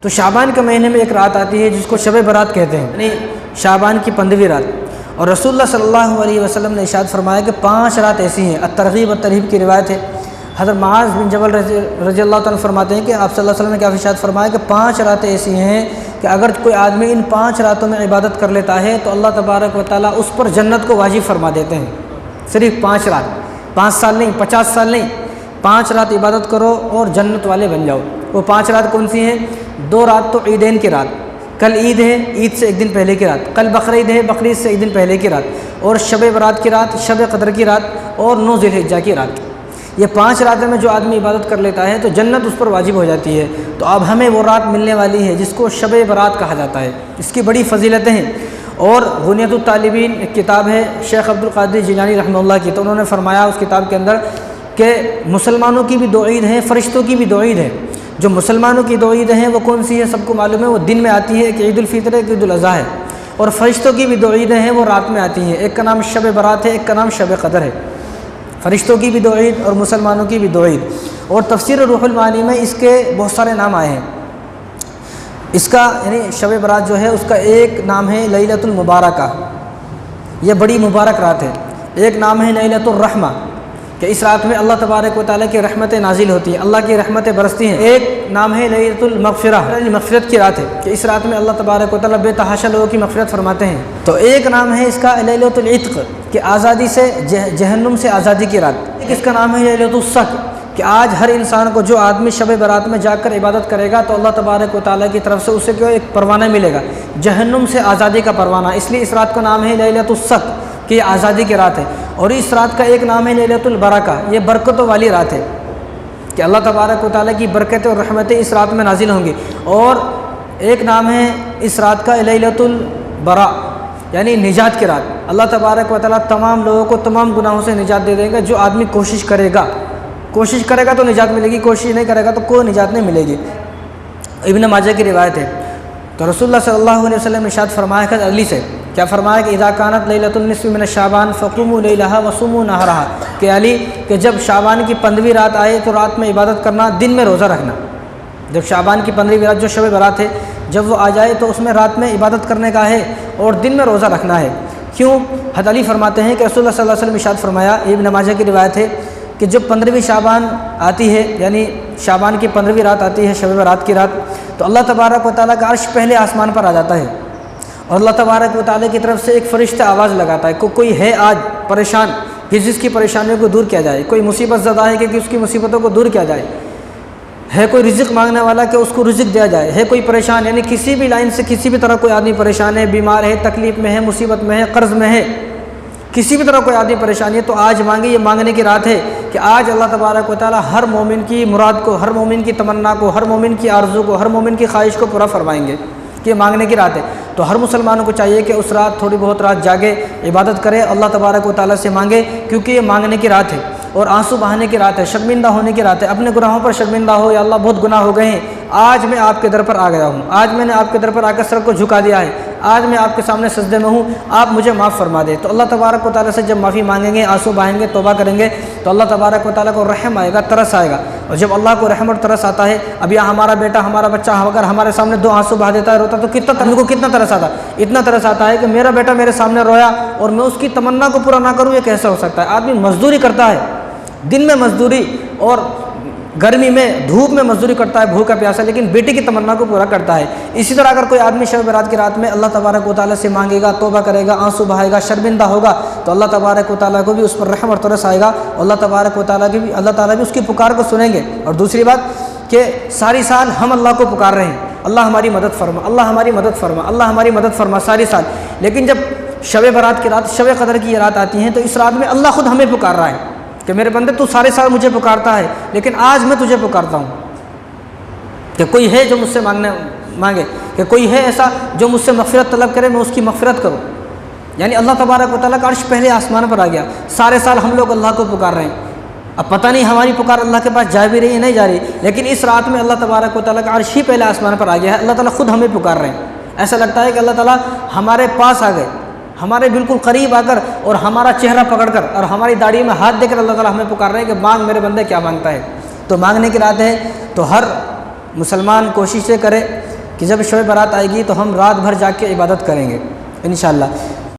تو شعبان کے مہینے میں ایک رات آتی ہے جس کو شب برات کہتے ہیں، یعنی شعبان کی 15ویں رات۔ اور رسول اللہ صلی اللہ علیہ وسلم نے ارشاد فرمایا کہ 5 رات ایسی ہیں، الترغیب والترہیب کی روایت ہے۔ حضرت معاذ بن جبل رضی اللہ تعالیٰ فرماتے ہیں کہ آپ صلی اللہ علیہ وسلم نے کیا ارشاد فرمایا کہ 5 راتیں ایسی ہیں کہ اگر کوئی آدمی ان 5 راتوں میں عبادت کر لیتا ہے تو اللہ تبارک و تعالیٰ اس پر جنت کو واجب فرما دیتے ہیں۔ صرف 5 رات، 5 سال نہیں، 50 سال نہیں، 5 رات عبادت کرو اور جنت والے بن جاؤ۔ وہ 5 رات کون سی ہیں؟ 2 رات تو عیدین کی رات، کل عید ہے، عید سے ایک دن پہلے کی رات، کل بقرعید ہے، بقرعید سے ایک دن پہلے کی رات، اور شب برات کی رات، شب قدر کی رات، اور 9 ذی الحجہ کی رات۔ یہ 5 راتوں میں جو آدمی عبادت کر لیتا ہے تو جنت اس پر واجب ہو جاتی ہے۔ تو اب ہمیں وہ رات ملنے والی ہے جس کو شب برات کہا جاتا ہے۔ اس کی بڑی فضیلتیں ہیں، اور غنیۃ الطالبین ایک کتاب ہے شیخ عبد القادر جیلانی رحمہ اللہ کی، تو انہوں نے فرمایا اس کتاب کے اندر کہ مسلمانوں کی بھی 2 عید ہیں، فرشتوں کی بھی 2 عید ہیں۔ جو مسلمانوں کی 2 عید ہیں وہ کون سی ہے؟ سب کو معلوم ہے، وہ دن میں آتی ہے کہ عید الفطر ہے کہ عید الاضحیٰ ہے، اور فرشتوں کی بھی 2 عیدیں ہیں، وہ رات میں آتی ہیں۔ ایک کا نام شب برات ہے، ایک کا نام شب قدر ہے۔ فرشتوں کی بھی 2 عید اور مسلمانوں کی بھی 2 عید۔ اور تفسیر روح المعانی میں اس کے بہت سارے نام آئے ہیں۔ اس کا یعنی شب برات جو ہے اس کا ایک نام ہے لیلۃ المبارکہ، یہ بڑی مبارک رات ہے۔ ایک نام ہے لیلۃ الرحمہ کہ اس رات میں اللہ تبارک و تعالیٰ کی رحمتیں نازل ہوتی ہیں، اللہ کی رحمتیں برستی ہیں۔ ایک نام ہے لیلۃ المغفرہ، مغفرت کی رات ہے کہ اس رات میں اللہ تبارک و تعالیٰ بے تحاشا لوگوں کی مغفرت فرماتے ہیں۔ تو ایک نام ہے اس کا لیلۃ العتق کہ آزادی سے جہنم سے آزادی کی رات۔ اس کا نام ہے لیلۃ الصق کہ آج ہر انسان کو جو آدمی شب برات میں جا کر عبادت کرے گا تو اللہ تبارک و تعالیٰ کی طرف سے اسے ایک پروانہ ملے گا، جہنم سے آزادی کا پروانہ۔ اس لیے اس رات کا نام ہے لیلۃ الصق کہ یہ آزادی کی رات ہے۔ اور اس رات کا ایک نام ہے لیلۃ البرکہ، یہ برکتوں والی رات ہے کہ اللہ تبارک و تعالیٰ کی برکتیں اور رحمتیں اس رات میں نازل ہوں گی۔ اور ایک نام ہے اس رات کا لیلۃ البراء یعنی نجات کی رات۔ اللہ تبارک و تعالیٰ تمام لوگوں کو تمام گناہوں سے نجات دے دیں گا۔ جو آدمی کوشش کرے گا تو نجات ملے گی، کوشش نہیں کرے گا تو کوئی نجات نہیں ملے گی۔ ابن ماجہ کی روایت ہے۔ تو رسول اللہ صلی اللہ علیہ وسلم نے ارشاد فرمایا کہ علی سے کیا فرمایا کہ اذا کانت لیلۃ النصف من شعبان فقوموا لیلھا وصوموا نہارھا کہ علی کہ جب شعبان کی 15ویں رات آئے تو رات میں عبادت کرنا، دن میں روزہ رکھنا۔ جب شعبان کی 15ویں رات جو شب برات ہے جب وہ آ جائے تو اس میں رات میں عبادت کرنے کا ہے اور دن میں روزہ رکھنا ہے۔ کیوں؟ حضرت علی فرماتے ہیں کہ رسول اللہ صلی اللہ علیہ وسلم ارشاد فرمایا، ابن ماجہ کی روایت ہے کہ جب 15ویں شعبان آتی ہے یعنی شعبان کی 15ویں رات آتی ہے شب برات کی رات، تو اللہ تبارک و تعالیٰ کا عرش پہلے آسمان پر آ جاتا ہے، اور اللہ تبارک و تعالیٰ کی طرف سے ایک فرشتہ آواز لگاتا ہے کہ کوئی ہے آج پریشان کہ جس کی پریشانیوں کو دور کیا جائے، کوئی مصیبت زدہ ہے کہ اس کی مصیبتوں کو دور کیا جائے، ہے کوئی رزق مانگنے والا کہ اس کو رزق دیا جائے، ہے کوئی پریشان یعنی کسی بھی لائن سے کسی بھی طرح کوئی آدمی پریشان ہے، بیمار ہے، تکلیف میں ہے، مصیبت میں ہے، قرض میں ہے، کسی بھی طرح کوئی آدمی پریشانی ہے تو آج مانگے۔ یہ مانگنے کی رات ہے کہ آج اللہ تبارک و تعالیٰ ہر مومن کی مراد کو، ہر مومن کی تمنا کو، ہر مومن کی آرزو کو، ہر مومن کی خواہش کو پورا فرمائیں گے کہ یہ مانگنے کی رات ہے۔ تو ہر مسلمانوں کو چاہیے کہ اس رات تھوڑی بہت رات جاگے، عبادت کرے، اللہ تبارک و تعالیٰ سے مانگے، کیونکہ یہ مانگنے کی رات ہے اور آنسو بہانے کی رات ہے، شرمندہ ہونے کی رات ہے۔ اپنے گناہوں پر شرمندہ ہو، یا اللہ بہت گناہ ہو گئے ہیں، آج میں آپ کے در پر آ گیا ہوں، آج میں نے آپ کے در پر آ کر سر کو جھکا دیا ہے، آج میں آپ کے سامنے سجدے میں ہوں، آپ مجھے معاف فرما دے۔ تو اللہ تبارک و تعالیٰ سے جب معافی مانگیں گے، آنسو بہائیں گے، توبہ کریں گے تو اللہ تبارک و تعالیٰ کو رحم آئے گا، ترس آئے گا۔ اور جب اللہ کو رحم اور ترس آتا ہے، اب یہاں ہمارا بیٹا، ہمارا بچہ اگر ہمارے سامنے 2 آنسو بہا دیتا ہے، روتا، تو کتنا ترس آتا ہے؟ اتنا ترس آتا ہے کہ میرا بیٹا میرے سامنے رویا اور میں اس کی تمنا کو پورا نہ کروں، یہ کیسے ہو سکتا ہے؟ آدمی مزدوری کرتا ہے، دن میں مزدوری اور گرمی میں دھوپ میں مزدوری کرتا ہے، بھوکا پیاسا، لیکن بیٹی کی تمنا کو پورا کرتا ہے۔ اسی طرح اگر کوئی آدمی شب برات کی رات میں اللہ تبارک و تعالیٰ سے مانگے گا، توبہ کرے گا، آنسو بہائے گا، شرمندہ ہوگا، تو اللہ تبارک و تعالیٰ کو بھی اس پر رحم اور ترس آئے گا، اللہ تبارک و تعالیٰ کی بھی اللہ تعالیٰ بھی اس کی پکار کو سنیں گے۔ اور دوسری بات کہ ساری سال ہم اللہ کو پکار رہے ہیں، اللہ ہماری مدد فرما، اللہ ہماری مدد فرما، اللہ ہماری مدد فرما ساری سال، لیکن جب شب برات کی رات، شب قدر کی یہ رات آتی ہیں تو اس رات میں اللہ خود ہمیں پکار رہا ہے کہ میرے بندے تو سارے سال مجھے پکارتا ہے، لیکن آج میں تجھے پکارتا ہوں کہ کوئی ہے جو مجھ سے مانگے، کہ کوئی ہے ایسا جو مجھ سے مغفرت طلب کرے، میں اس کی مغفرت کروں۔ یعنی اللہ تبارک و تعالیٰ کا عرش پہلے آسمان پر آ گیا، سارے سال ہم لوگ اللہ کو پکار رہے ہیں، اب پتہ نہیں ہماری پکار اللہ کے پاس جا بھی رہی ہے نہیں جا رہی، لیکن اس رات میں اللہ تبارک و تعالیٰ کا عرش ہی پہلے آسمان پر آ گیا ہے، اللہ تعالیٰ خود ہمیں پکار رہے ہیں۔ ایسا لگتا ہے کہ اللہ تعالیٰ ہمارے پاس آ گئے، ہمارے بالکل قریب آ کر اور ہمارا چہرہ پکڑ کر اور ہماری داڑھی میں ہاتھ دے کر اللہ تعالیٰ ہمیں پکار رہے ہیں کہ مانگ میرے بندے کیا مانگتا ہے۔ تو مانگنے کی رات ہے، تو ہر مسلمان کوشش یہ کرے کہ جب شب برات آئے گی تو ہم رات بھر جا کے عبادت کریں گے انشاءاللہ۔